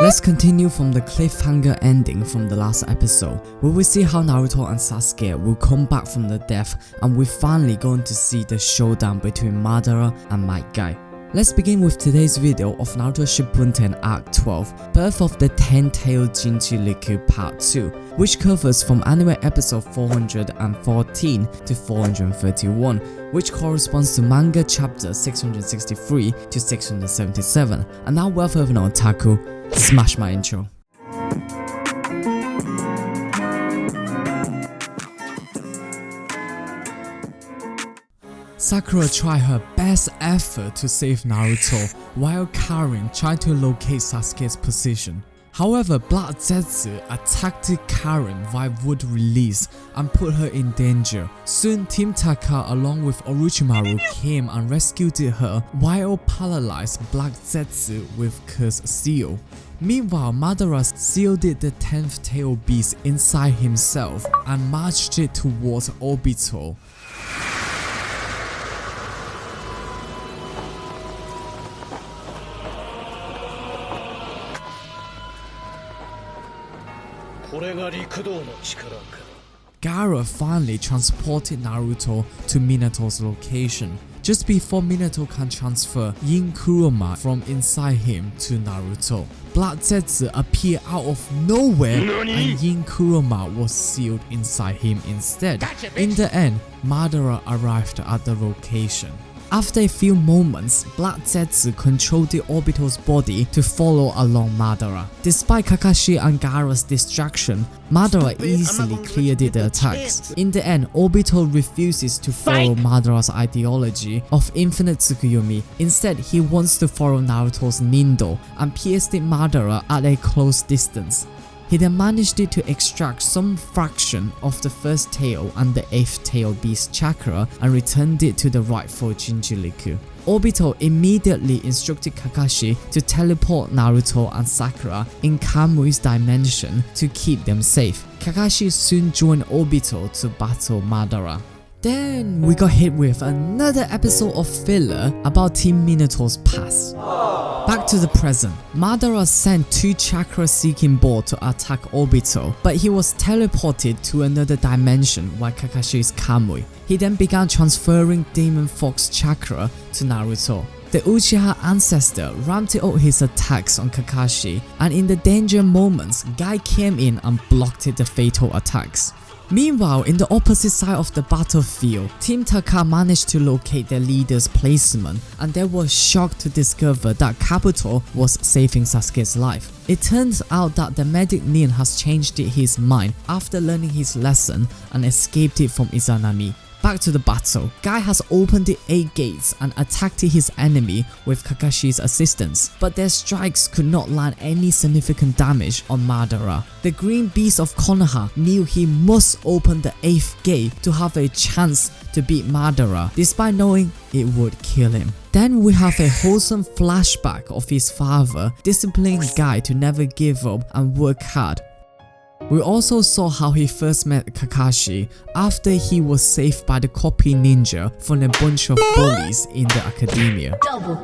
Let's continue from the cliffhanger ending from the last episode, where we see how Naruto and Sasuke will come back from the death, and we're finally going to see the showdown between Madara and Might Guy. Let's begin with today's video of Naruto Shippuden Arc 12, Birth of the 10-Tailed Jinchuriki Part 2, which covers from anime episode 414 to 431, which corresponds to manga chapter 663 to 677. And now without further ado, otaku, smash my intro. Sakura tried her best effort to save Naruto while Karin tried to locate Sasuke's position. However, Black Zetsu attacked Karin via wood release and put her in danger. Soon, Team Taka along with Orochimaru came and rescued her while paralyzed Black Zetsu with Curse Seal. Meanwhile, Madara sealed the 10th tail beast inside himself and marched it towards Obito. Gaara finally transported Naruto to Minato's location. Just before Minato can transfer Jinchuriki from inside him to Naruto, Black Zetsu appeared out of nowhere and Jinchuriki was sealed inside him instead. In the end, Madara arrived at the location. After a few moments, Black Zetsu controlled Obito's body to follow along Madara. Despite Kakashi and Gaara's distraction, Madara easily cleared the attacks. In the end, Obito refuses to follow Madara's ideology of infinite Tsukuyomi. Instead, he wants to follow Naruto's Nindo and pierced Madara at a close distance. He then managed to extract some fraction of the first tail and the 8th tail beast chakra and returned it to the rightful Jinchuriki. Obito immediately instructed Kakashi to teleport Naruto and Sakura in Kamui's dimension to keep them safe. Kakashi soon joined Obito to battle Madara. Then we got hit with another episode of filler about Team Minato's past. Back to the present, Madara sent 2 chakra-seeking balls to attack Obito, but he was teleported to another dimension by Kakashi's Kamui. He then began transferring Demon Fox chakra to Naruto. The Uchiha ancestor ramped up his attacks on Kakashi, and in the danger moments, Guy came in and blocked the fatal attacks. Meanwhile, in the opposite side of the battlefield, Team Taka managed to locate their leader's placement, and they were shocked to discover that Kabuto was saving Sasuke's life. It turns out that the medic Nin has changed his mind after learning his lesson and escaped it from Izanami. Back to the battle, Guy has opened the 8 gates and attacked his enemy with Kakashi's assistance, but their strikes could not land any significant damage on Madara. The green beast of Konoha knew he must open the 8th gate to have a chance to beat Madara, despite knowing it would kill him. Then we have a wholesome flashback of his father disciplining Guy to never give up and work hard. We also saw how he first met Kakashi after he was saved by the copy ninja from a bunch of bullies in the academia.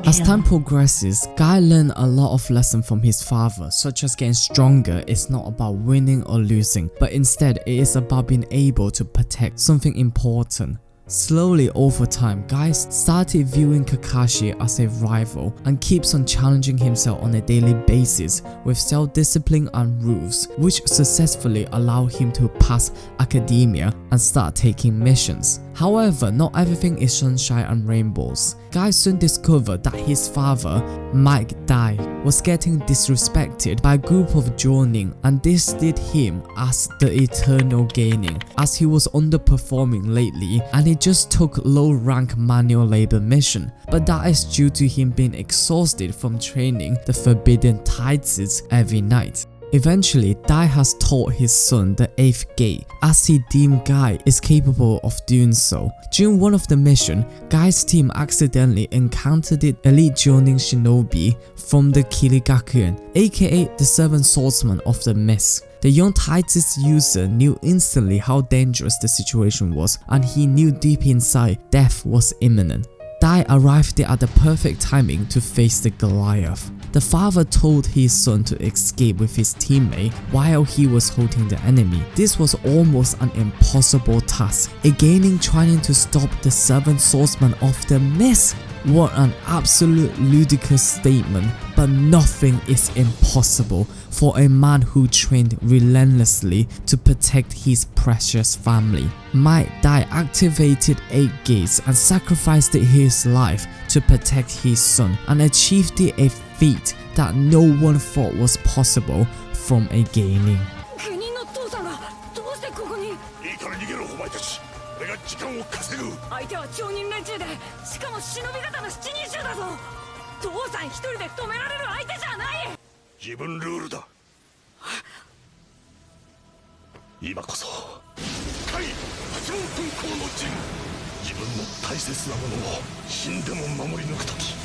As time progresses, Guy learned a lot of lessons from his father, such as getting stronger is not about winning or losing, but instead it is about being able to protect something important. Slowly over time, Guy started viewing Kakashi as a rival and keeps on challenging himself on a daily basis with self-discipline and rules, which successfully allow him to pass academia and start taking missions. However, not everything is sunshine and rainbows. Guy soon discovered that his father, Might Guy, was getting disrespected by a group of Jonin, and this did him as the eternal gaining, as he was underperforming lately and he just took low-rank manual labor mission, but that is due to him being exhausted from training the forbidden tides every night. Eventually, Dai has taught his son the 8th gate, as he deemed Guy is capable of doing so. During one of the missions, Guy's team accidentally encountered the elite Jonin shinobi from the Kirigakuen, aka the 7 swordsmen of the mist. The young Titus user knew instantly how dangerous the situation was, and he knew deep inside death was imminent. Dai arrived at the perfect timing to face the Goliath. The father told his son to escape with his teammate while he was holding the enemy. This was almost an impossible task, again trying to stop the 7 swordsmen of the mist. What an absolute ludicrous statement, but nothing is impossible for a man who trained relentlessly to protect his precious family. Madara activated 8 gates and sacrificed his life to protect his son and achieved a feat that no one thought was possible from a genin. 時間を稼ぐ。相手は町人連中で、しかも忍び方の7人衆だぞ。父さん一人で止められる相手じゃない。自分ルールだ。今こそ対八王分校の陣。自分の大切なものを死んでも守り抜くとき。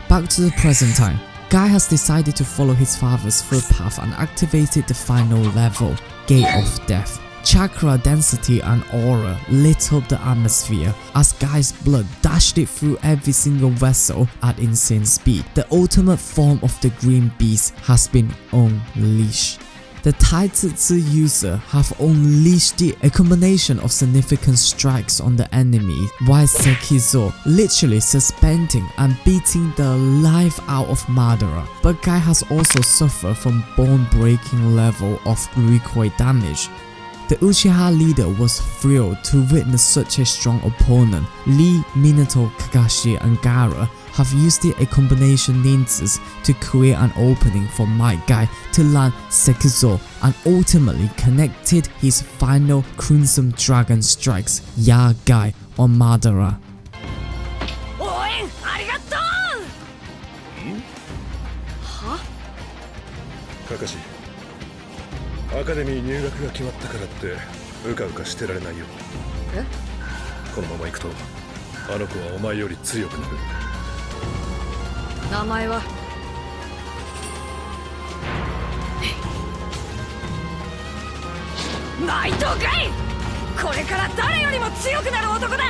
Back to the present time. Guy has decided to follow his father's footpath and activated the final level, Gate of Death. Chakra density and aura lit up the atmosphere as Guy's blood dashed it through every single vessel at insane speed. The ultimate form of the green beast has been unleashed. The Taijutsu user have unleashed a combination of significant strikes on the enemy while Sekizo literally suspending and beating the life out of Madara. But Guy has also suffered from bone-breaking level of recoil damage. The Uchiha leader was thrilled to witness such a strong opponent. Lee, Minato, Kakashi and Gaara have used a combination ninjas to create an opening for Might Guy to land Sekizo and ultimately connected his final Crimson Dragon strikes, Ya Guy, on Madara. Kakashi, アカデミー入学が決まったからってうかうかしてられないよ。え？このまま行くとあの子はお前より強くなる。名前は？内藤かい！これから誰よりも強くなる男だ。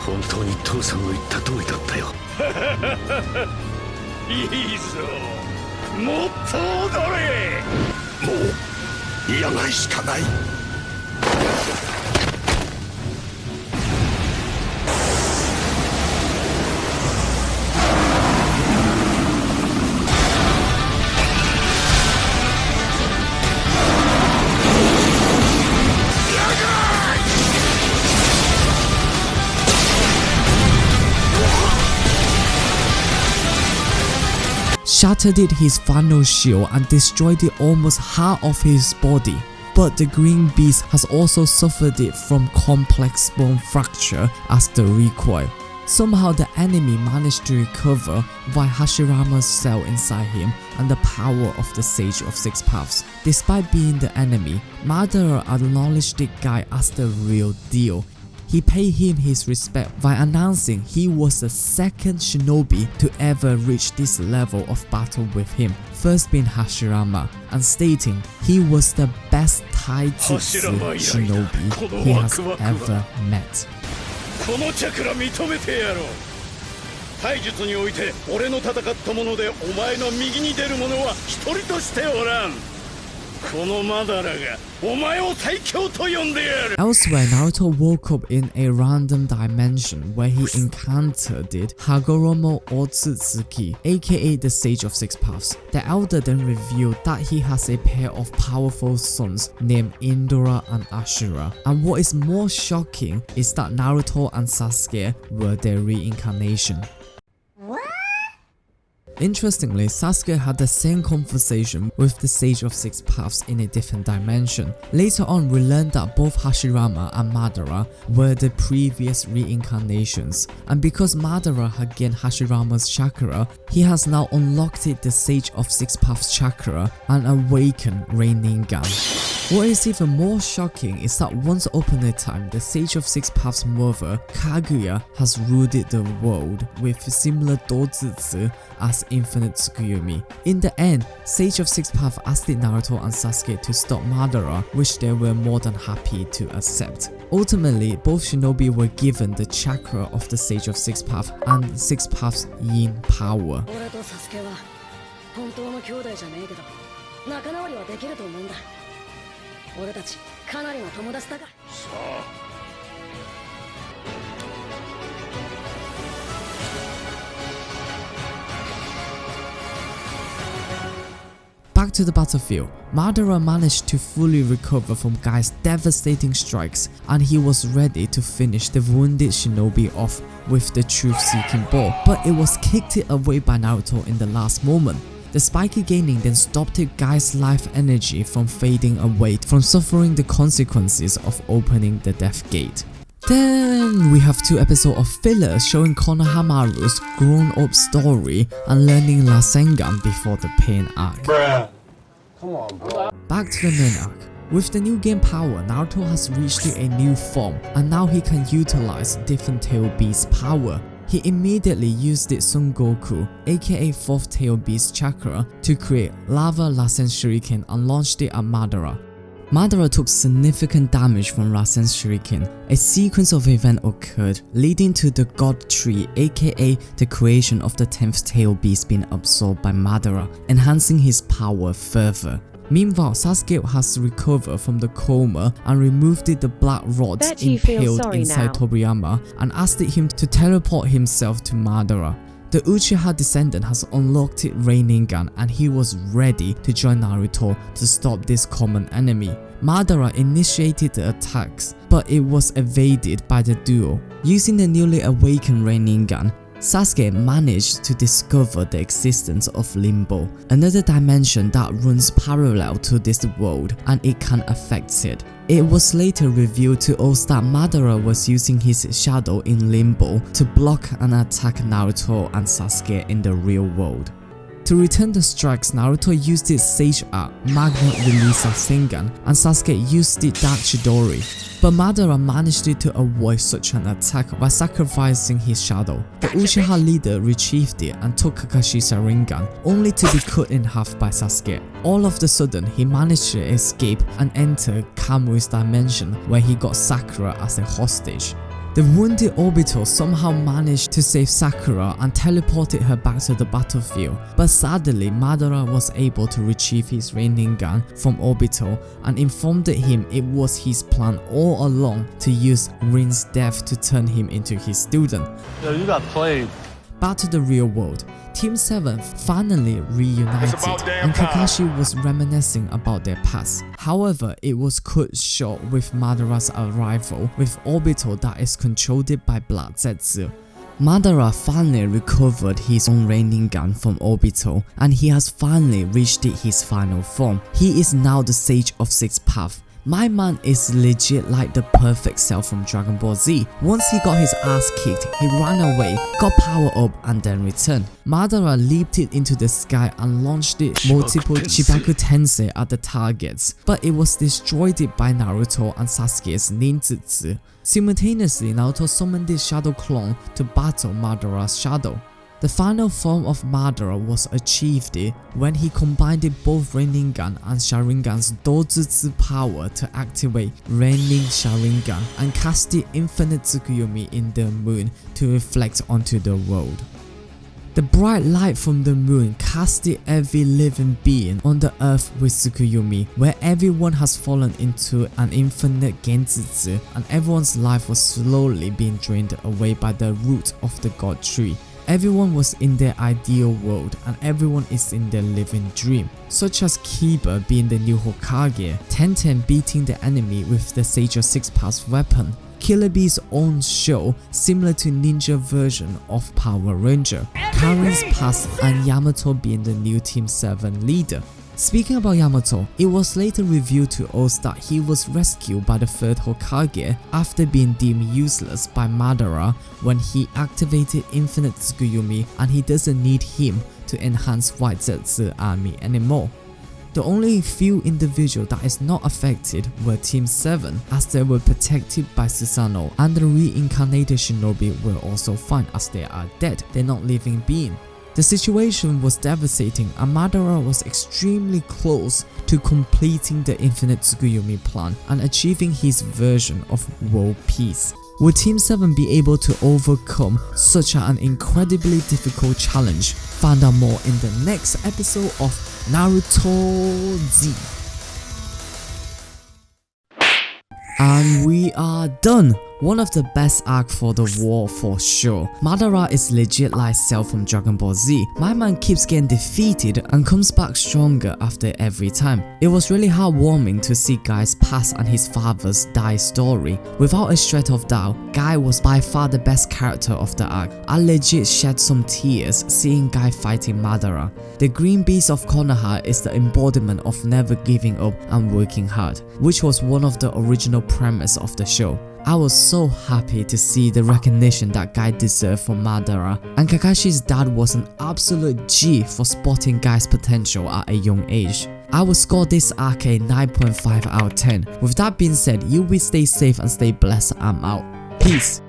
本当に父さんの言った通りだったよ。いいぞ。もっと踊れ。もういらないしかない。Shattered his final shield and destroyed almost half of his body. But the green beast has also suffered it from complex bone fracture as the recoil. Somehow the enemy managed to recover via Hashirama's cell inside him and the power of the Sage of Six Paths. Despite being the enemy, Madara acknowledged the guy as the real deal. He paid him his respect by announcing he was the second shinobi to ever reach this level of battle with him, first being Hashirama, and stating he was the best Taijutsu shinobi he has ever met. このチャクラ認めてやろう。体術において俺の戦ったものでお前の右に出る者は一人としておらん。このマダラがお前を最強と呼んでやる。 Elsewhere, Naruto woke up in a random dimension where he encountered Hagoromo Otsutsuki, aka the Sage of Six Paths. The elder then revealed that he has a pair of powerful sons named Indra and Ashura. And what is more shocking is that Naruto and Sasuke were their reincarnation. Interestingly, Sasuke had the same conversation with the Sage of Six Paths in a different dimension. Later on, we learned that both Hashirama and Madara were the previous reincarnations, and because Madara had gained Hashirama's chakra, he has now unlocked the Sage of Six Paths chakra and awakened Rain Rinnegan. What is even more shocking is that once upon a time, the Sage of Six Paths mother, Kaguya, has ruled the world with similar Doujutsu as Infinite Tsukuyomi. In the end, Sage of Six Paths asked Naruto and Sasuke to stop Madara, which they were more than happy to accept. Ultimately, both shinobi were given the chakra of the Sage of Six Paths and Six Paths Yin power. 俺とサスケは本当の兄弟じゃねえけど仲直りはできると思うんだ。俺たちかなりの友達だから。さあ。 Back to the battlefield, Madara managed to fully recover from Guy's devastating strikes, and he was ready to finish the wounded shinobi off with the truth-seeking ball, but it was kicked away by Naruto in the last moment. The spiky gaining then stopped Guy's life energy from fading away from suffering the consequences of opening the death gate. Then we have 2 episodes of filler showing Konohamaru's grown-up story and learning Rasengan before the pain arc. Bruh. Come on, bro. Back to the main arc. With the new game power, Naruto has reached a new form, and now he can utilize different tail beast power. He immediately used its Son Goku, aka 4th tail beast chakra, to create Lava Rasen Shuriken and launched it at Madara. Madara took significant damage from Rasen's Shuriken. A sequence of events occurred, leading to the God Tree, aka the creation of the 10th tail beast, being absorbed by Madara, enhancing his power further. Meanwhile, Sasuke has recovered from the coma and removed the black rods impaled inside Toriyama and asked him to teleport himself to Madara. The Uchiha descendant has unlocked Rasengan and he was ready to join Naruto to stop this common enemy. Madara initiated the attacks, but it was evaded by the duo. Using the newly awakened Rasengan, Sasuke managed to discover the existence of Limbo, another dimension that runs parallel to this world and it can affect it. It was later revealed to us that Madara was using his shadow in Limbo to block and attack Naruto and Sasuke in the real world. To return the strikes, Naruto used his Sage Art, Magnet Release Rasengan, and Sasuke used the Dark Chidori. But Madara managed to avoid such an attack by sacrificing his shadow. The Uchiha leader retrieved it and took Kakashi's Rasengan, only to be cut in half by Sasuke. All of a sudden, he managed to escape and enter Kamui's dimension where he got Sakura as a hostage. The wounded Obito somehow managed to save Sakura and teleported her back to the battlefield, but sadly Madara was able to retrieve his Rasengan from Obito and informed him it was his plan all along to use Rin's death to turn him into his student. Yo, you got played. Back to the real world. Team 7 finally reunited and Kakashi was reminiscing about their past. However, it was cut short with Madara's arrival with Obito that is controlled by Black Zetsu. Madara finally recovered his own Rasengan from Obito and he has finally reached his final form. He is now the Sage of Six Paths. My man is legit like the perfect Cell from Dragon Ball Z. Once he got his ass kicked, he ran away, got power up and then returned. Madara leaped it into the sky and launched multiple Chibaku Tensei at the targets, but it was destroyed by Naruto and Sasuke's ninjutsu. Simultaneously, Naruto summoned his shadow clone to battle Madara's shadow. The final form of Madara was achieved when he combined both Rasengan and Sharingan's Doujutsu power to activate Rainin Sharingan and cast the Infinite Tsukuyomi in the moon to reflect onto the world. The bright light from the moon casted every living being on the earth with Tsukuyomi, where everyone has fallen into an infinite genjutsu and everyone's life was slowly being drained away by the root of the God Tree. Everyone was in their ideal world and everyone is in their living dream, such as Kiba being the new Hokage, Tenten beating the enemy with the Sage of Six Paths weapon, Killer Bee's own show similar to ninja version of Power Ranger, Karin's past and Yamato being the new Team 7 leader. Speaking about Yamato, it was later revealed to us that he was rescued by the 3rd Hokage after being deemed useless by Madara when he activated Infinite Tsukuyomi and he doesn't need him to enhance White Zetsu army anymore. The only few individuals that is not affected were Team 7 as they were protected by Susanoo, and the reincarnated shinobi were also fine as they are dead, they're not living being. The situation was devastating and Madara was extremely close to completing the infinite Tsukuyomi plan and achieving his version of world peace. Will Team 7 be able to overcome such an incredibly difficult challenge? Find out more in the next episode of Naruto Z. And we are done! One of the best arcs for the war for sure. Madara is legit like Cell from Dragon Ball Z. My man keeps getting defeated and comes back stronger after every time. It was really heartwarming to see Guy's past and his father's die story. Without a shred of doubt, Guy was by far the best character of the arc. I legit shed some tears seeing Guy fighting Madara. The Green Beast of Konoha is the embodiment of never giving up and working hard, which was one of the original premise of the show. I was so happy to see the recognition that Guy deserved from Madara, and Kakashi's dad was an absolute G for spotting Guy's potential at a young age. I will score this arc a 9.5 out of 10. With that being said, you will stay safe and stay blessed. I'm out. Peace.